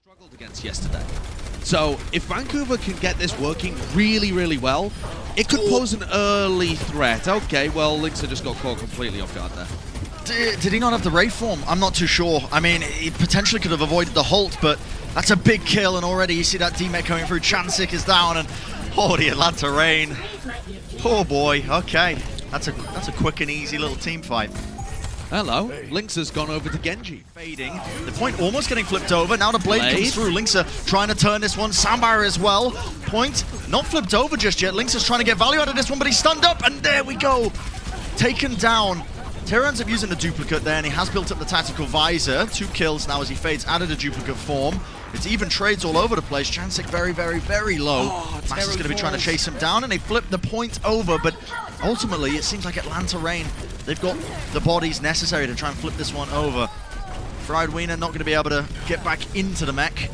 Struggled against yesterday. So if Vancouver can get this working really, really well, it could pose an early threat. Okay, well, Linkser just got caught completely off guard there. Did he not have the Ray form? I'm not too sure. I mean, he potentially could have avoided the halt, but that's a big kill, and already you see that teammate coming through. Chansik is down, and oh, the Atlanta Rain. Oh boy, okay. That's a quick and easy little team fight. Hello, Linkser's gone over to Genji. Fading, the point almost getting flipped over. Now the blade comes through. Linkser trying to turn this one. Soundbar as well. Point not flipped over just yet. Linkser's trying to get value out of this one, but he's stunned up, and there we go. Taken down. Terra ends up using the duplicate there, and he has built up the tactical visor. 2 kills now as he fades out of the duplicate form. It's even trades all over the place. Chansik very, very, very low. Master's going to be trying to chase him down, and they flip the point over, but ultimately it seems like Atlanta Rain, they've got the bodies necessary to try and flip this one over. Fried Wiener not going to be able to get back into the mech.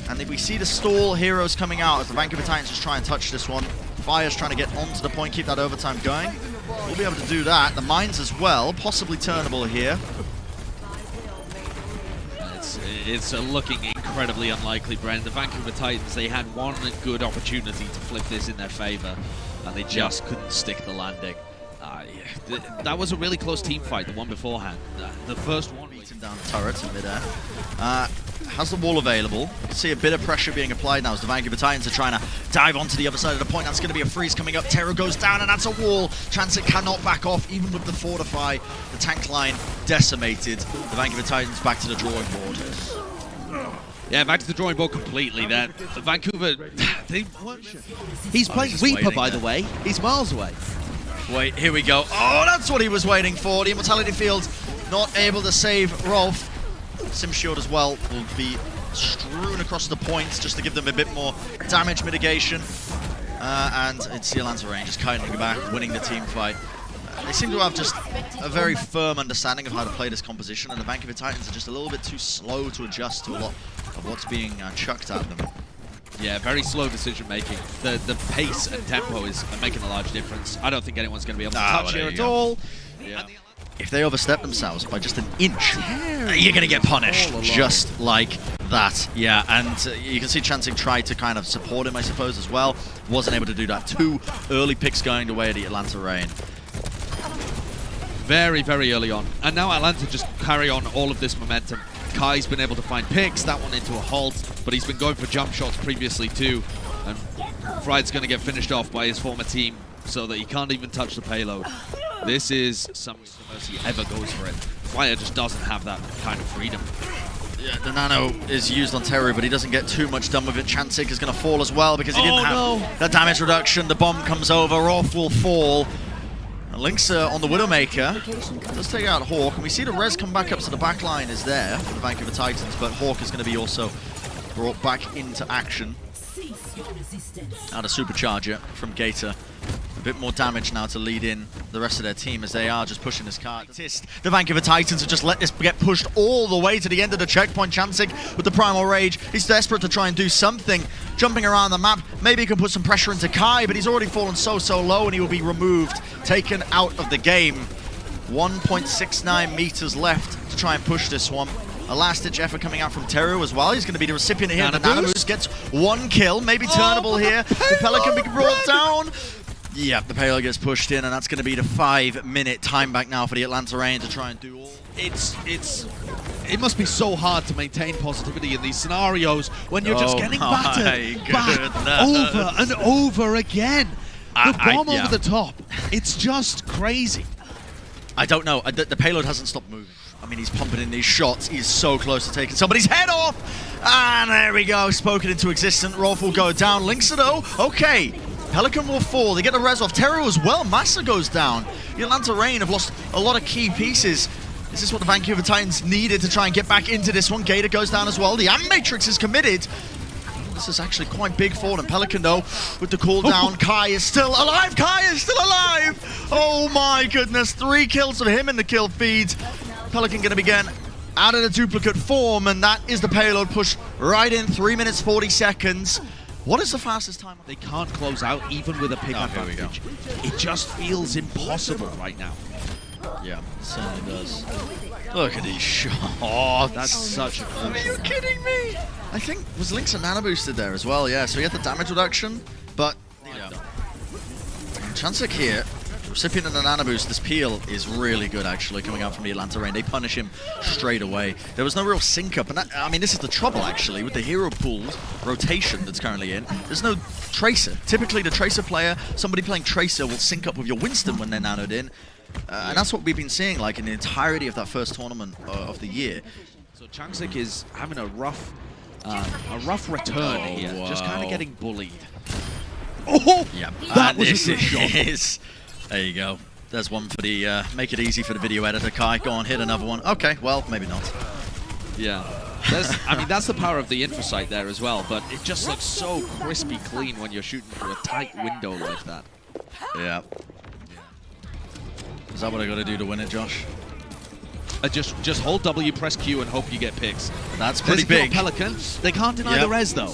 And we see the stall heroes coming out as the Vancouver Titans just try and touch this one. Fire's trying to get onto the point, keep that overtime going. We'll be able to do that. The mines as well, possibly turnable here. It's looking incredibly unlikely, Bren. The Vancouver Titans, they had one good opportunity to flip this in their favor, and they just couldn't stick the landing. That was a really close team fight, the one beforehand. The first one beating down the turret in midair. Has the wall available. You can see a bit of pressure being applied now as the Vancouver Titans are trying to dive onto the other side of the point. That's going to be a freeze coming up. Terror goes down, and that's a wall. Chansik cannot back off, even with the fortify. The tank line decimated. The Vancouver Titans back to the drawing board. Yeah, back to the drawing board completely there. The Vancouver, he's playing Reaper, by the way. He's miles away. Wait, here we go. Oh, that's what he was waiting for. The Immortality Field not able to save Rolf. Sim Shield as well will be strewn across the points just to give them a bit more damage mitigation. And it's the Atlanta Rain just kiting back, winning the team fight. They seem to have just a very firm understanding of how to play this composition, and the Vancouver Titans are just a little bit too slow to adjust to a lot of what's being chucked at them. Yeah, very slow decision making. The pace and tempo is making a large difference. I don't think anyone's going to be able to touch here at all. Yeah. If they overstep themselves by just an inch, you're going to get punished just like that. Yeah, and you can see Chansik tried to kind of support him, I suppose, as well. Wasn't able to do that. 2 early picks going away at the Atlanta Rain. Very, very early on. And now Atlanta just carry on all of this momentum. Kai's been able to find picks, that one into a halt, but he's been going for jump shots previously too. And Fried's going to get finished off by his former team so that he can't even touch the payload. This is something Mercy ever goes for it. Fire just doesn't have that kind of freedom. Yeah, the nano is used on Terry, but he doesn't get too much done with it. Chansik is going to fall as well because he didn't have the damage reduction. The bomb comes over, Rolf will fall. Linkser on the Widowmaker does take out Hawk, and we see the res come back up, so the back line is there for the Vancouver Titans, but Hawk is going to be also brought back into action. Now the Supercharger from Gator. A bit more damage now to lead in the rest of their team as they are just pushing this card. The Vancouver Titans have just let this get pushed all the way to the end of the checkpoint. Chansik with the Primal Rage. He's desperate to try and do something. Jumping around the map. Maybe he can put some pressure into Kai, but he's already fallen so low, and he will be removed. Taken out of the game. 1.69 meters left to try and push this one. A last-ditch effort coming out from Teru as well. He's going to be the recipient here. The Nanomoose gets 1 kill. Maybe turnable here. The Pelican being brought down. Yeah, the payload gets pushed in, and that's going to be the 5-minute time back now for the Atlanta Rain to try and do all. It must be so hard to maintain positivity in these scenarios when you're just getting battered back over and over again. The bomb over the top. It's just crazy. I don't know. The payload hasn't stopped moving. I mean, he's pumping in these shots. He's so close to taking somebody's head off. And there we go. Spoken into existence. Rolf will go down. Linkser though. Okay. Pelican will fall. They get the res off. Terror as well. Massa goes down. The Atlanta Rain have lost a lot of key pieces. Is this what the Vancouver Titans needed to try and get back into this one? Gator goes down as well. The Matrix is committed. This is actually quite big for them. Pelican, though, with the cooldown. Kai is still alive. Kai is still alive. Oh, my goodness. 3 kills for him in the kill feed. Pelican going to begin out of the duplicate form, and that is the payload push right in. 3 minutes, 40 seconds. What is the fastest time? They can't close out even with a pick advantage. It just feels impossible right now. Yeah, it certainly does. Look at these shots. Oh, that's such a cool. Are you kidding me? I think, was Lynx a nano boosted there as well? Yeah, so he had the damage reduction, but Chansik here, recipient of the nano boost. This peel is really good actually coming out from the Atlanta Reign. They punish him straight away. There was no real sync up, and that, I mean, this is the trouble actually with the hero pool rotation that's currently in. There's no Tracer. Typically the Tracer player, somebody playing Tracer will sync up with your Winston when they're nanoed in. And that's what we've been seeing like in the entirety of that first tournament of the year. So Chansik is having a rough return here, just kind of getting bullied. Oh, yeah, that was a good shot. There you go. There's one for the make it easy for the video editor, Kai. Go on, hit another one. Okay, well, maybe not. Yeah. I mean, that's the power of the infosight there as well, but it just looks so crispy clean when you're shooting through a tight window like that. Yeah. Is that what I got to do to win it, Josh? Just hold W, press Q, and hope you get picks. That's pretty big. Pelican. They can't deny the res, though.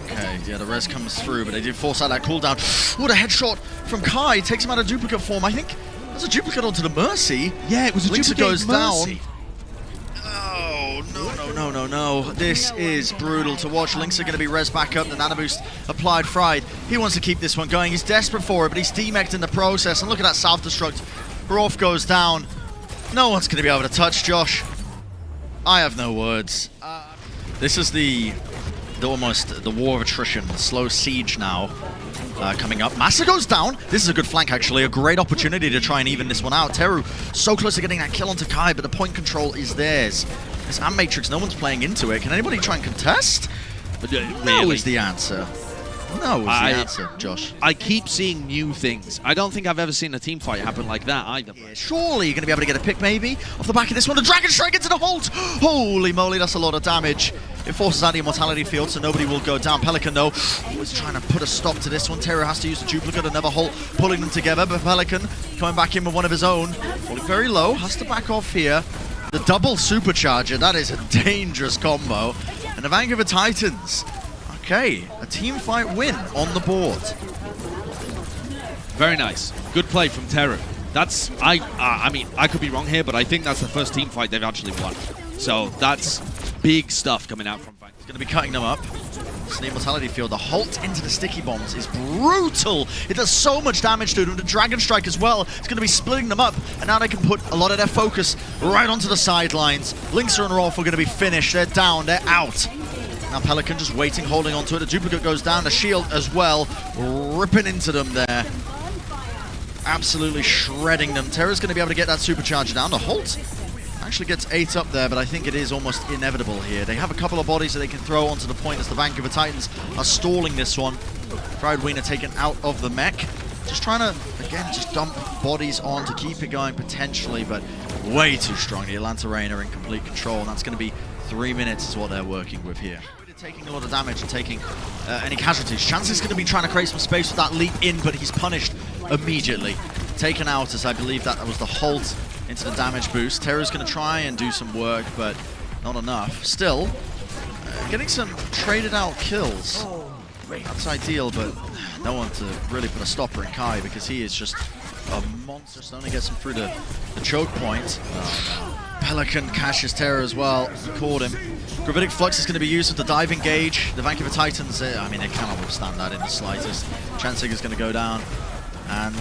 Okay, yeah, the res comes through, but they did force out that cooldown. What a headshot from Kai. Takes him out of duplicate form. I think that's a duplicate onto the Mercy. Yeah, it was a duplicate goes Mercy. Down. Oh, no. This is brutal to watch. Lynx are going to be res back up. The nano boost applied fried. He wants to keep this one going. He's desperate for it, but he's demeched in the process. And look at that self-destruct. Rolf goes down. No one's going to be able to touch Josh. I have no words. This is almost the war of attrition, the slow siege now coming up. Massa goes down. This is a good flank, actually. A great opportunity to try and even this one out. Teru so close to getting that kill onto Kai, but the point control is theirs. This Amp Matrix, no one's playing into it. Can anybody try and contest? No is the answer. No is the answer, Josh. I keep seeing new things. I don't think I've ever seen a team fight happen like that either. Yeah, surely you're going to be able to get a pick, maybe? Off the back of this one, the Dragon Strike into the hold! Holy moly, that's a lot of damage. It forces out the Immortality field, so nobody will go down. Pelican, though, was trying to put a stop to this one. Terror has to use the duplicate, another hole, pulling them together. But Pelican coming back in with one of his own. Falling very low, has to back off here. The double supercharger, that is a dangerous combo. And the Vancouver Titans, okay, a team fight win on the board. Very nice. Good play from Terror. That's, I mean, I could be wrong here, but I think that's the first team fight they've actually won. So that's big stuff coming out from Vancouver. He's going to be cutting them up. It's the Immortality field. The halt into the sticky bombs is brutal. It does so much damage to them. The Dragon Strike as well. It's going to be splitting them up, and now they can put a lot of their focus right onto the sidelines. Linkser and Rolf are going to be finished. They're down. They're out. Now Pelican just waiting, holding onto it. The duplicate goes down. The shield as well, ripping into them there. Absolutely shredding them. Terra's going to be able to get that supercharger down. The halt actually gets 8 up there, but I think it is almost inevitable here. They have a couple of bodies that they can throw onto the point as the Vancouver Titans are stalling this one. Fried Wiener taken out of the mech. Just trying to, again, just dump bodies on to keep it going potentially, but way too strong. The Atlanta Reign are in complete control, and that's going to be 3 minutes is what they're working with here. Taking a lot of damage and taking any casualties. Chance is going to be trying to create some space with that leap in, but he's punished immediately. Taken out as I believe that was the halt into the damage boost. Terra's going to try and do some work, but not enough. Still, getting some traded out kills. That's ideal, but no one to really put a stopper in Kai because he is just a monster. Just only gets him through the choke point. Pelican cashes Terror as well. He caught him. Gravitic Flux is going to be used with the dive engage. The Vancouver Titans, I mean, they cannot withstand that in the slightest. Chansig is going to go down. And,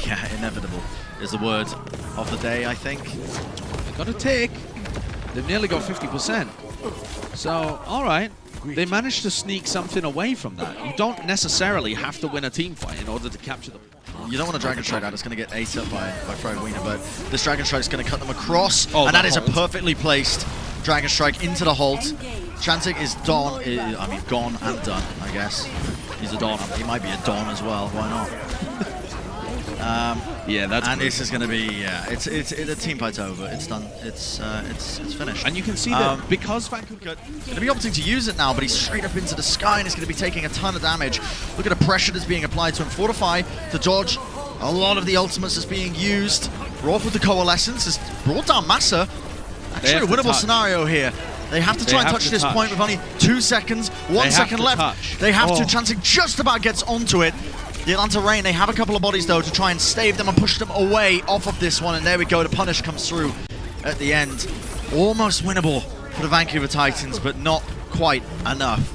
yeah, inevitable is the word of the day, I think. They've got a tick. They've nearly got 50%. So, all right. They managed to sneak something away from that. You don't necessarily have to win a team fight in order to capture them. You don't want a Dragon Strike out. It's going to get 8 up by Fried Wiener, but this Dragon Strike is going to cut them across. Oh, and that is a perfectly placed Dragon Strike into the halt. Chantic is gone and done, I guess. He's a Don. He might be a Don as well. Why not? Yeah, that's. And this is going to be, yeah, the team fight's over. It's done. It's finished. And you can see that because Vancouver going to be opting to use it now, but he's straight up into the sky and he's going to be taking a ton of damage. Look at the pressure that's being applied to him. Fortify to dodge. A lot of the ultimates is being used. Rolf with the coalescence has brought down Massa. Actually, a winnable scenario here. They have to try and touch this point with only 2 seconds. 1 second left. They have to. Chansing just about gets onto it. The Atlanta Reign, they have a couple of bodies though to try and stave them and push them away off of this one. And there we go. The punish comes through at the end. Almost winnable for the Vancouver Titans, but not quite enough.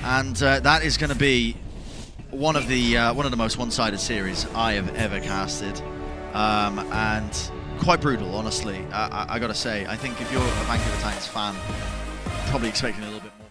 And that is going to be one of the most one-sided series I have ever casted, and quite brutal, honestly. I got to say, I think if you're a Vancouver Titans fan, probably expecting a little bit more.